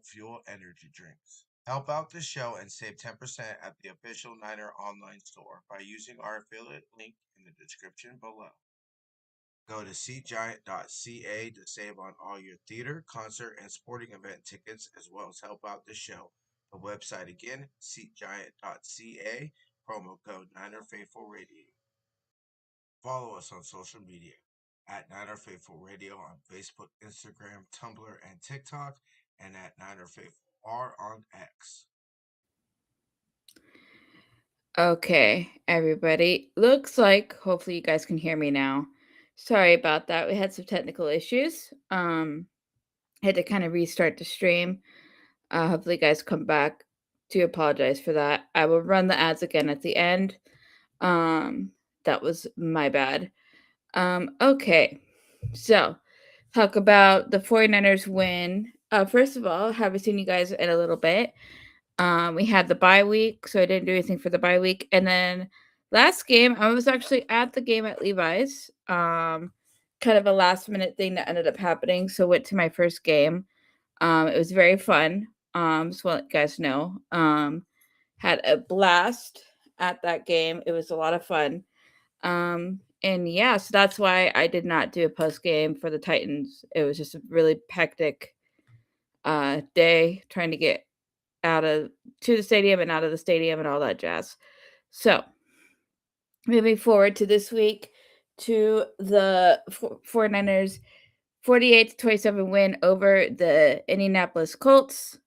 Fuel energy drinks. Help out the show and save 10% at the official Niner online store by using our affiliate link in the description below. Go to seatgiant.ca to save on all your theater, concert, and sporting event tickets, as well as help out the show. The website again, seatgiant.ca, promo code Niner Faithful Radio. Follow us on social media at Niner Faithful Radio on Facebook, Instagram, Tumblr, and TikTok, and at Niner Faithful R on X. Okay, everybody. Looks like hopefully you guys can hear me now. Sorry about that. We had some technical issues. Had to kind of restart the stream. Hopefully you guys come back. To apologize for that. I will run the ads again at the end. Um, that was my bad. Okay. So, talk about the 49ers win. First of all, haven't seen you guys in a little bit. We had the bye week, so I didn't do anything for the bye week. And then last game, I was actually at the game at Levi's. Kind of a last minute thing that ended up happening. So went to my first game. It was very fun. Just want you guys know. Had a blast at that game. It was a lot of fun. And yeah, so that's why I did not do a post game for the Titans. It was just a really hectic day trying to get out of to the stadium and out of the stadium and all that jazz. So, moving forward to this week to the 49ers 48-27 win over the Indianapolis Colts.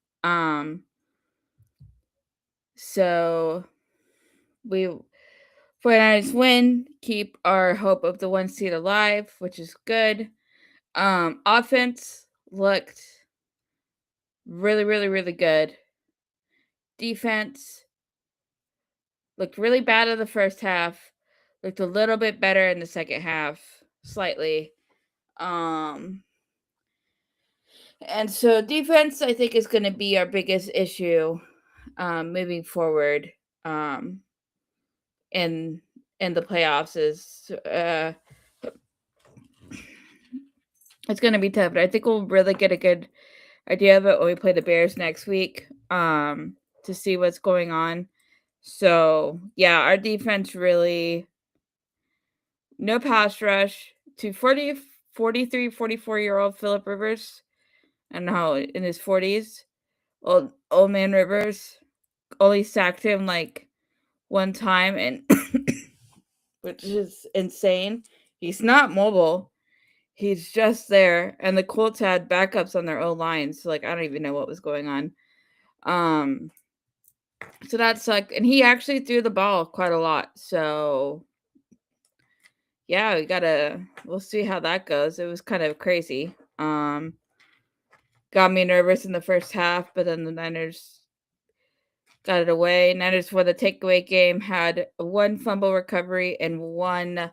So we 49ers win, keep our hope of the 1 seed alive, which is good. Offense looked really, really, really good. Defense looked really bad in the first half. Looked a little bit better in the second half, slightly. And so defense, I think, is going to be our biggest issue moving forward in the playoffs. Is it's going to be tough, but I think we'll really get a good idea of it when we play the Bears next week to see what's going on. So, yeah, our defense really no pass rush to 43, 44-year-old Philip Rivers. I don't know, in his 40s. Old man Rivers only sacked him like one time, and which is insane. He's not mobile. He's just there. And the Colts had backups on their own lines. So, like, I don't even know what was going on. So that sucked. And he actually threw the ball quite a lot. So yeah, we'll see how that goes. It was kind of crazy. Got me nervous in the first half, but then the Niners got it away. Niners for the takeaway game had one fumble recovery and one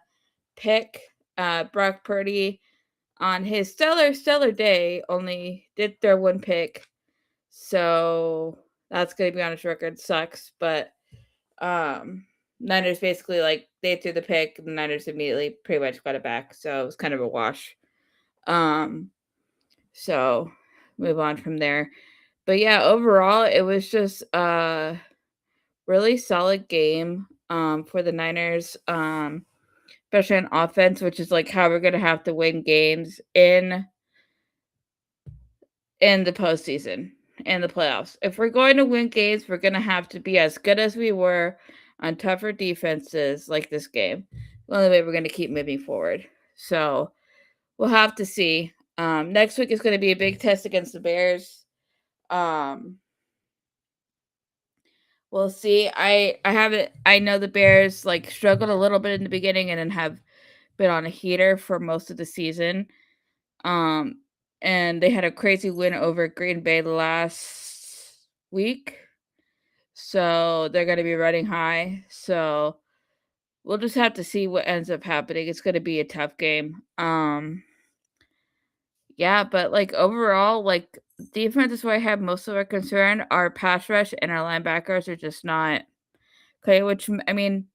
pick. Brock Purdy on his stellar day only did throw one pick. So that's going to be on his record. Sucks, but Niners basically, like, they threw the pick, and the Niners immediately pretty much got it back. So it was kind of a wash. So move on from there. But yeah, overall, it was just a really solid game for the Niners, especially on offense, which is like how we're gonna have to win games in the postseason and the playoffs. If we're going to win games, we're gonna have to be as good as we were on tougher defenses like this game. The only way we're gonna keep moving forward. So we'll have to see. Next week is going to be a big test against the Bears. We'll see. I know the Bears like struggled a little bit in the beginning and then have been on a heater for most of the season. And they had a crazy win over Green Bay last week. So they're going to be running high. So we'll just have to see what ends up happening. It's going to be a tough game. Yeah, but like overall, like defense is where I have most of our concern. Our pass rush and our linebackers are just not okay. Which I mean,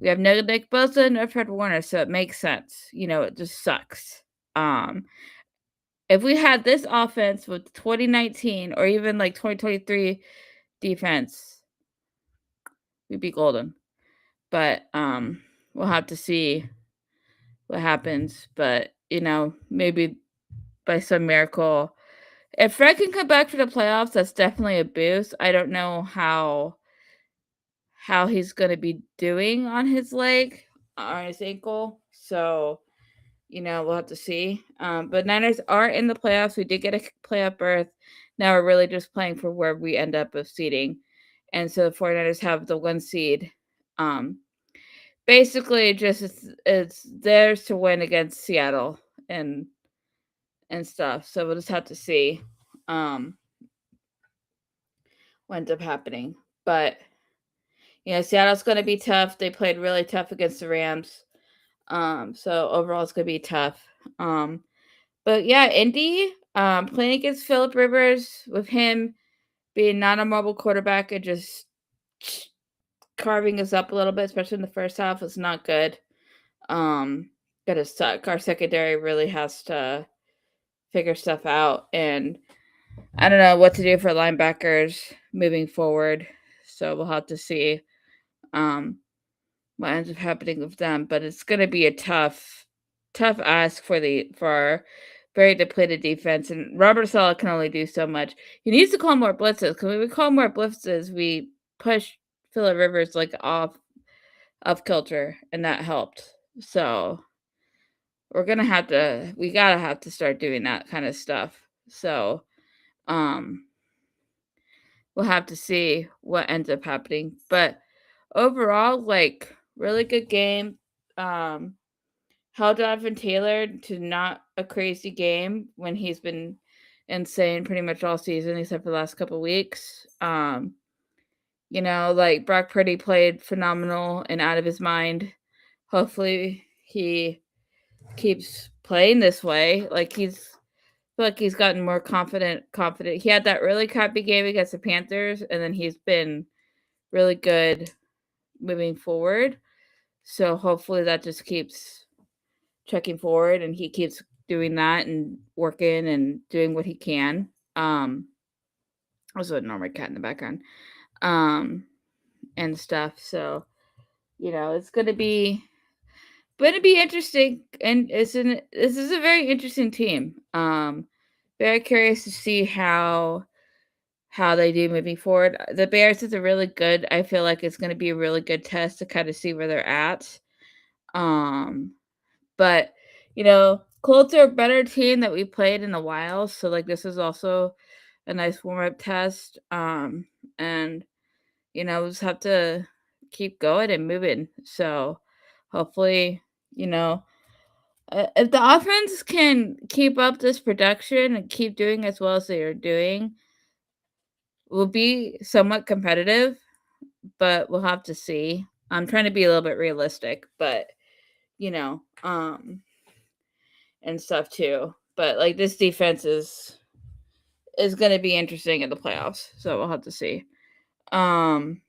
we have no Nick Bosa, no Fred Warner, so it makes sense. You know, it just sucks. Um, If we had this offense with 2019 or even like 2023 defense, we'd be golden. But we'll have to see what happens. But maybe by some miracle, if Fred can come back for the playoffs, that's definitely a boost. I don't know how he's gonna be doing on his leg, on his ankle. So, we'll have to see. But Niners are in the playoffs. We did get a playoff berth. Now we're really just playing for where we end up with seeding. And so the 49ers have the 1 seed. Um, Basically just it's theirs to win against Seattle and stuff. So we'll just have to see um what ends up happening. But Seattle's gonna be tough. They played really tough against the Rams. So overall it's gonna be tough. But yeah, Indy, playing against Philip Rivers with him being not a mobile quarterback and just carving us up a little bit, especially in the first half, was not good. Gonna suck. Our secondary really has to figure stuff out, and I don't know what to do for linebackers moving forward. So we'll have to see what ends up happening with them. But it's gonna be a tough ask for our very depleted defense. And Robert Saleh can only do so much. He needs to call more blitzes because when we call more blitzes, we push Phillip Rivers like off kilter, and that helped. So we gotta have to start doing that kind of stuff. So um we'll have to see what ends up happening. But overall, like, really good game. Um held Jonathan Taylor to not a crazy game when he's been insane pretty much all season except for the last couple weeks. Like Brock Purdy played phenomenal and out of his mind. Hopefully he keeps playing this way. Like he's gotten more confident. He had that really crappy game against the Panthers, and then he's been really good moving forward. So hopefully that just keeps checking forward, and he keeps doing that and working and doing what he can. Also a normal cat in the background. Um, and stuff. So it's gonna be interesting, and this is a very interesting team. Very curious to see how they do moving forward. The Bears is a really good. I feel like it's going to be a really good test to kind of see where they're at. But Colts are a better team that we played in a while, so like this is also a nice warm up test. And we'll just have to keep going and moving. So hopefully, if the offense can keep up this production and keep doing as well as they are doing, we'll be somewhat competitive, but we'll have to see. I'm trying to be a little bit realistic, but you know, um, and stuff too. But like this defense is going to be interesting in the playoffs, so we'll have to see. Um,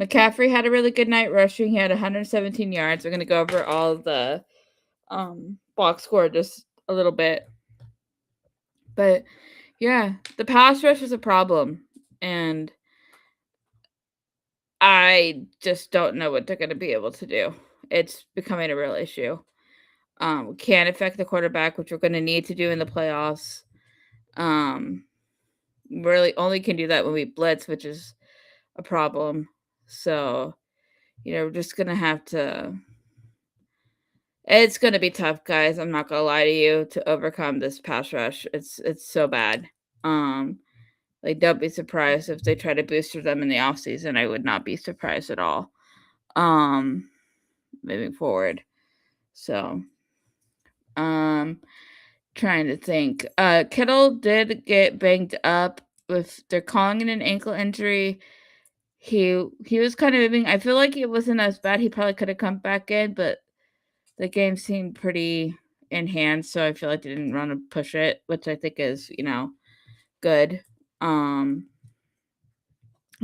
McCaffrey had a really good night rushing. He had 117 yards. We're going to go over all the box score just a little bit, but yeah, the pass rush is a problem, and I just don't know what they're going to be able to do. It's becoming a real issue. Can affect the quarterback, which we're going to need to do in the playoffs. Really only can do that when we blitz, which is a problem. So, we're just going to have to. It's going to be tough, guys. I'm not going to lie to you, to overcome this pass rush. It's so bad. Like, don't be surprised if they try to booster them in the offseason. I would not be surprised at all. Moving forward. So, trying to think. Kittle did get banged up with they're calling it an ankle injury. He was kind of moving. I feel like it wasn't as bad. He probably could have come back in, but the game seemed pretty in hand, so I feel like they didn't want to push it, which I think is, good. Because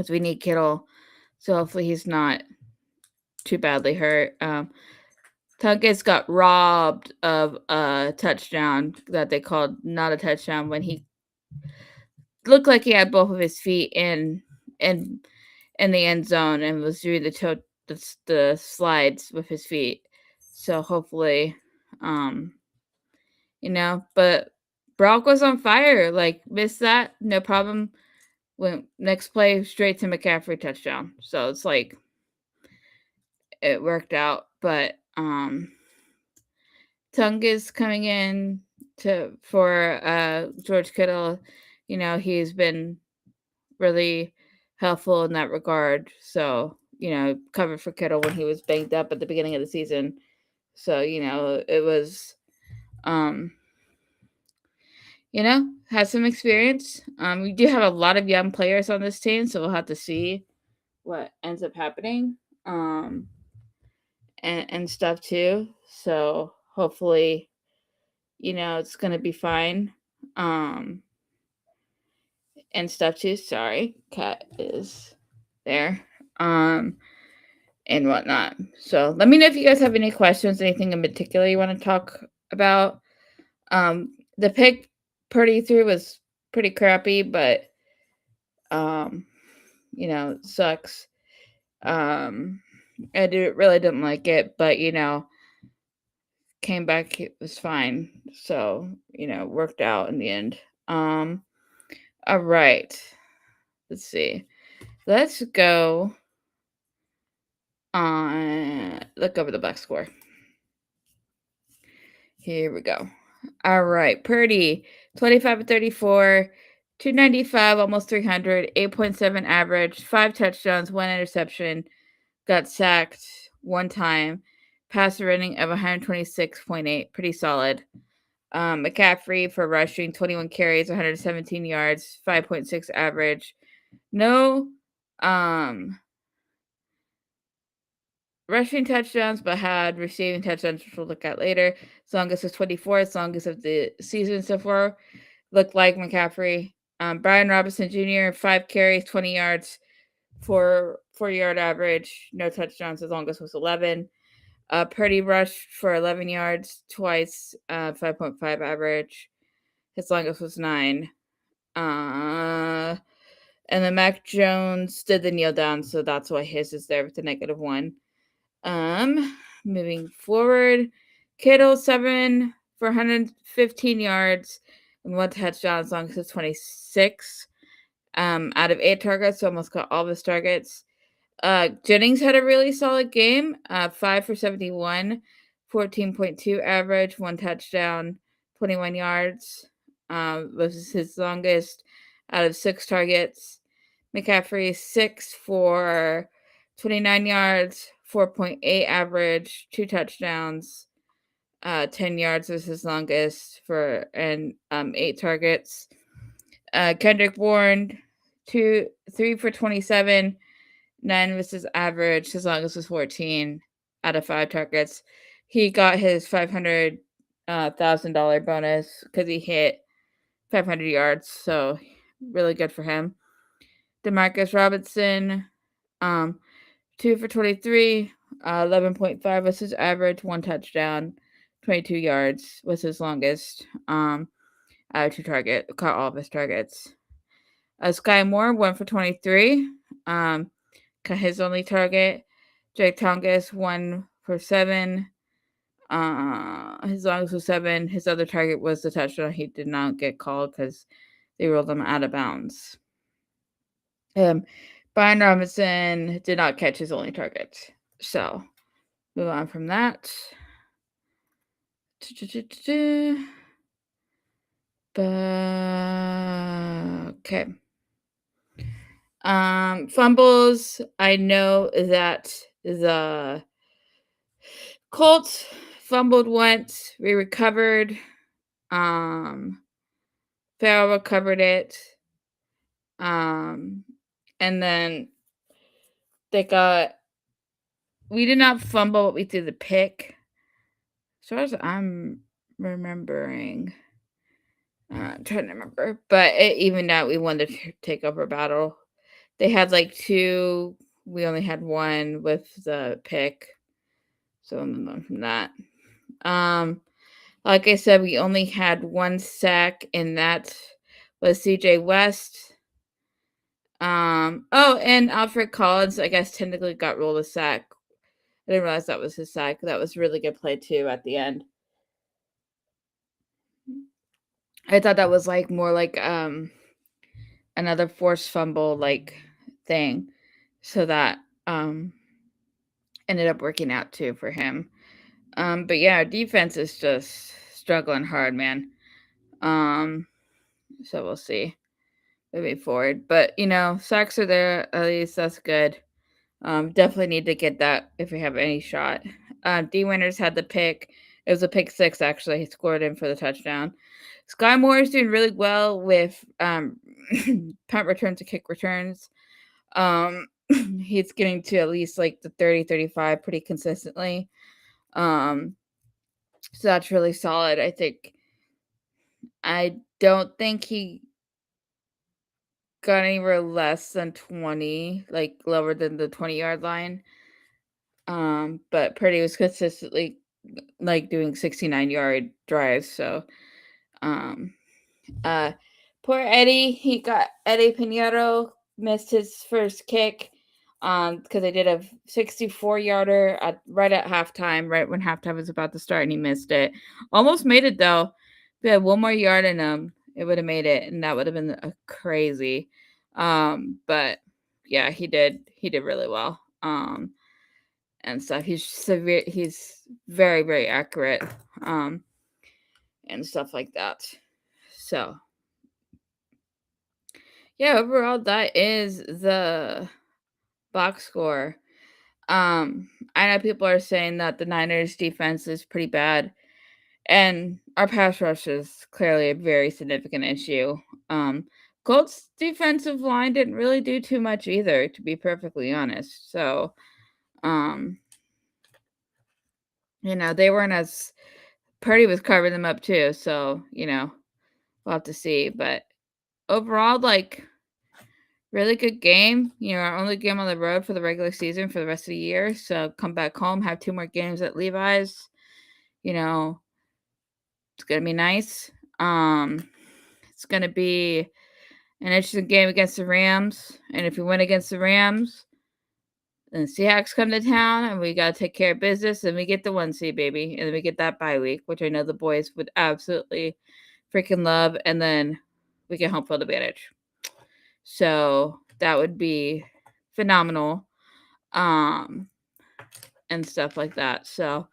we need Kittle. So hopefully he's not too badly hurt. Tungus got robbed of a touchdown that they called not a touchdown when he looked like he had both of his feet in the end zone and was doing the slides with his feet. So hopefully, um, but Brock was on fire. Like missed that, no problem. Went next play straight to McCaffrey touchdown. So it's like it worked out. But Tungus coming in for George Kittle. He's been really helpful in that regard. So, covered for Kittle when he was banged up at the beginning of the season. So, it was, um, had some experience. We do have a lot of young players on this team, so we'll have to see what ends up happening, and stuff too. So hopefully, it's gonna be fine, and stuff too. Sorry, cat is there, and whatnot. So let me know if you guys have any questions, anything in particular you want to talk about. The pick Purdy threw was pretty crappy, but it sucks. I really didn't like it, but came back, it was fine. So, worked out in the end. All right. Let's see. Let's go on look over the box score. Here we go. All right. Purdy, 25 of 34, 295, almost 300, 8.7 average, 5 touchdowns, 1 interception, got sacked 1 time, passer rating of 126.8, pretty solid. McCaffrey for rushing, 21 carries, 117 yards, 5.6 average. No rushing touchdowns, but had receiving touchdowns, which we'll look at later. As long as it's 24, as long as of the season so far, looked like McCaffrey. Brian Robinson Jr., 5 carries, 20 yards, 4-yard average, no touchdowns, as long as it was 11. Purdy rushed for 11 yards twice, 5.5 average. His longest was 9. And then Mac Jones did the kneel down, so that's why his is there with the -1. Moving forward, Kittle 7 for 115 yards and 1 touchdown as long as it's 26. Out of 8 targets, so almost got all of his targets. Jennings had a really solid game. 5 for 71, 14.2 average, 1 touchdown, 21 yards. Was his longest out of 6 targets. McCaffrey 6 for 29 yards, 4.8 average, 2 touchdowns. 10 yards was his longest for 8 targets. Kendrick Bourne 3 for 27. 9 was his average. His longest was 14 out of 5 targets. He got his $500,000 bonus because he hit 500 yards. So really good for him. Demarcus Robinson, 2 for 23, 11.5 was his average. 1 touchdown, 22 yards was his longest. Out of 2 targets, caught all of his targets. Sky Moore, 1 for 23. His only target. Jake Tongas 1 for 7. His longest was 7. His other target was the touchdown. He did not get called because they rolled him out of bounds. Brian Robinson did not catch his only target. So move on from that. Okay. Fumbles. I know that the Colts fumbled once. We recovered. Farrell recovered it. And then we did not fumble, but we threw the pick. As far as I'm remembering. I'm trying to remember. But it evened out. We won the takeover battle. They had 2. We only had 1 with the pick. So from that. Um, like I said, we only had one sack, and that was CJ West. Oh, and Alfred Collins, I guess, technically got ruled a sack. I didn't realize that was his sack. That was really good play too at the end. I thought that was like more like another forced fumble like thing. So that ended up working out too for him. But yeah, our defense is just struggling hard, man. So we'll see moving forward. But sacks are there, at least that's good. Definitely need to get that if we have any shot. D Winters had the pick. It was a pick six, actually. He scored in for the touchdown. Sky Moore is doing really well with punt returns and kick returns. He's getting to at least like the 30-35 pretty consistently. So that's really solid. I don't think he got anywhere less than 20, like lower than the 20-yard line. But Purdy was consistently like doing 69-yard drives. So, um, uh, poor Eddie, he got Eddie Pinheiro missed his first kick, because they did a 64-yarder right at halftime, right when halftime was about to start, and he missed it. Almost made it though. If he had one more yard in him, it would have made it, and that would have been crazy. But yeah, he did. He did really well. And stuff. He's very, very accurate, and stuff like that. So, yeah, overall, that is the box score. I know people are saying that the Niners defense is pretty bad, and our pass rush is clearly a very significant issue. Colts defensive line didn't really do too much either, to be perfectly honest. So, they weren't as Purdy was covering them up too, so, we'll have to see, but overall, like, really good game, our only game on the road for the regular season for the rest of the year, so come back home, have 2 more games at Levi's, you know, it's gonna be nice. It's gonna be an interesting game against the Rams, and if we win against the Rams, then the Seahawks come to town, and we gotta take care of business, and we get the 1 seed, baby, and then we get that bye week, which I know the boys would absolutely freaking love, and then we get home field advantage. So that would be phenomenal. And stuff like that. So,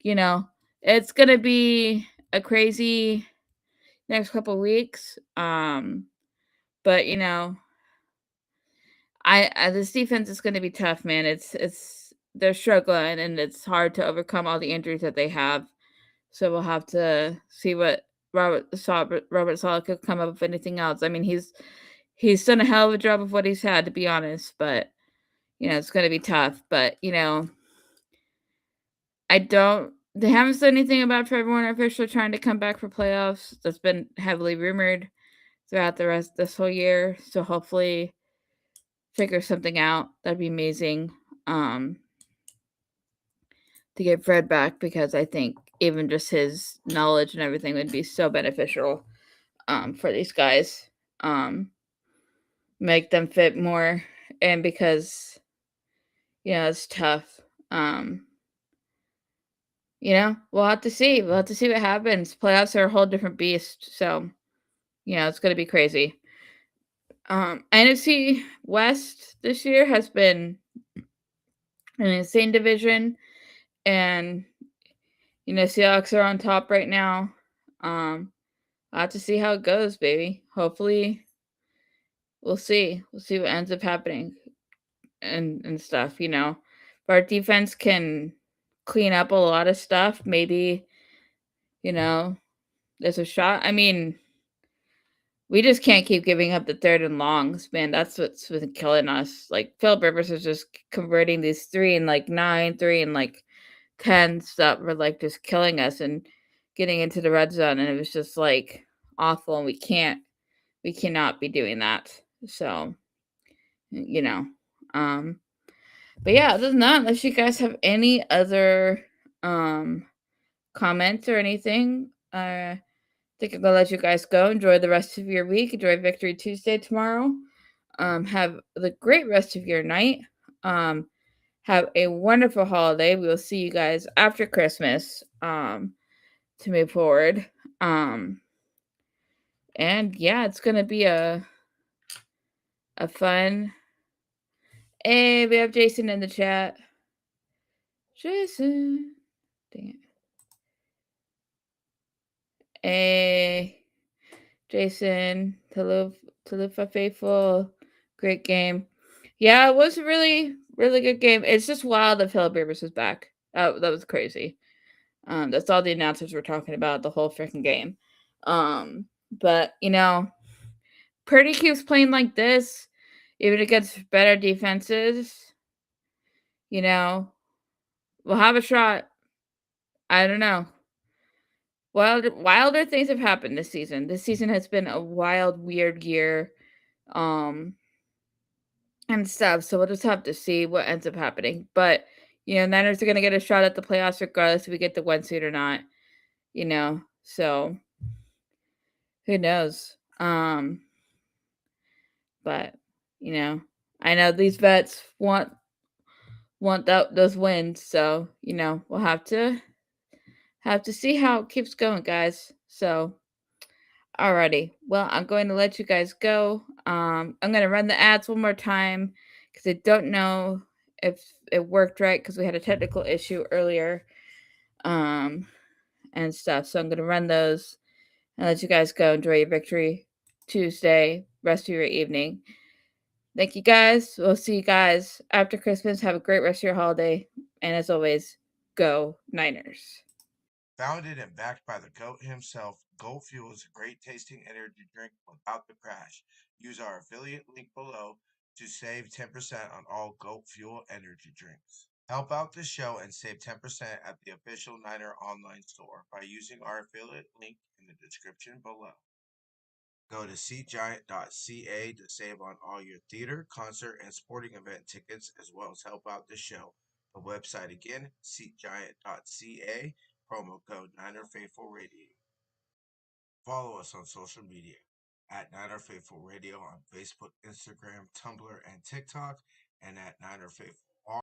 it's gonna be a crazy next couple weeks. But I this defense is gonna be tough, man. It's they're struggling, and it's hard to overcome all the injuries that they have. So we'll have to see what Robert Saleh could come up with anything else. I mean, he's done a hell of a job of what he's had, to be honest, but it's gonna be tough. But they haven't said anything about Trevor Warner officially trying to come back for playoffs. That's been heavily rumored throughout the rest this whole year. So hopefully figure something out. That'd be amazing. To get Fred back, because I think even just his knowledge and everything would be so beneficial for these guys. Make them fit more, and because it's tough. We'll have to see. We'll have to see what happens. Playoffs are a whole different beast, so it's gonna be crazy. NFC West this year has been an insane division, and Seahawks are on top right now. I'll have to see how it goes, baby. Hopefully, we'll see. We'll see what ends up happening and stuff. If our defense can clean up a lot of stuff, maybe there's a shot. I mean, we just can't keep giving up the 3rd and longs, man. That's what's been killing us. Like, Philip Rivers is just converting these 3 and, like, 9, 3 and, like, 10 that were, like, just killing us and getting into the red zone, and it was just, like, awful, and we cannot be doing that. So, you know, but yeah, other than that, unless you guys have any other um, comments or anything. I think I'm gonna let you guys go. Enjoy the rest of your week. Enjoy Victory Tuesday tomorrow. Have the great rest of your night. Um, have a wonderful holiday. We will see you guys after Christmas. To move forward. Um, and yeah, it's gonna be a fun. Hey, we have Jason in the chat. Jason, dang it. Hey, Jason, Talufa Faithful, great game. Yeah, it was a really, really good game. It's just wild that Philip Rivers was back. That was crazy. That's all the announcers were talking about the whole freaking game. But Purdy keeps playing like this, even against better defenses. You know, we'll have a shot. I don't know. Wilder things have happened this season. This season has been a wild, weird year. Um, and stuff. So we'll just have to see what ends up happening. But Niners are gonna get a shot at the playoffs regardless if we get the 1 seed or not. So who knows? But I know these vets want those wins. So we'll have to see how it keeps going, guys. So alrighty. Well, I'm going to let you guys go. I'm going to run the ads one more time because I don't know if it worked right because we had a technical issue earlier, um, and stuff. So I'm going to run those and let you guys go. Enjoy your Victory Tuesday, rest of your evening. Thank you, guys. We'll see you guys after Christmas. Have a great rest of your holiday. And as always, go Niners. Founded and backed by the GOAT himself, Goat Fuel is a great tasting energy drink without the crash. Use our affiliate link below to save 10% on all Goat Fuel energy drinks. Help out the show and save 10% at the official Niner online store by using our affiliate link in the description below. Go to seatgiant.ca to save on all your theater, concert, and sporting event tickets, as well as help out the show. The website again, seatgiant.ca, promo code Niner Faithful Radio. Follow us on social media at Niner Faithful Radio on Facebook, Instagram, Tumblr, and TikTok, and at Niner Faithful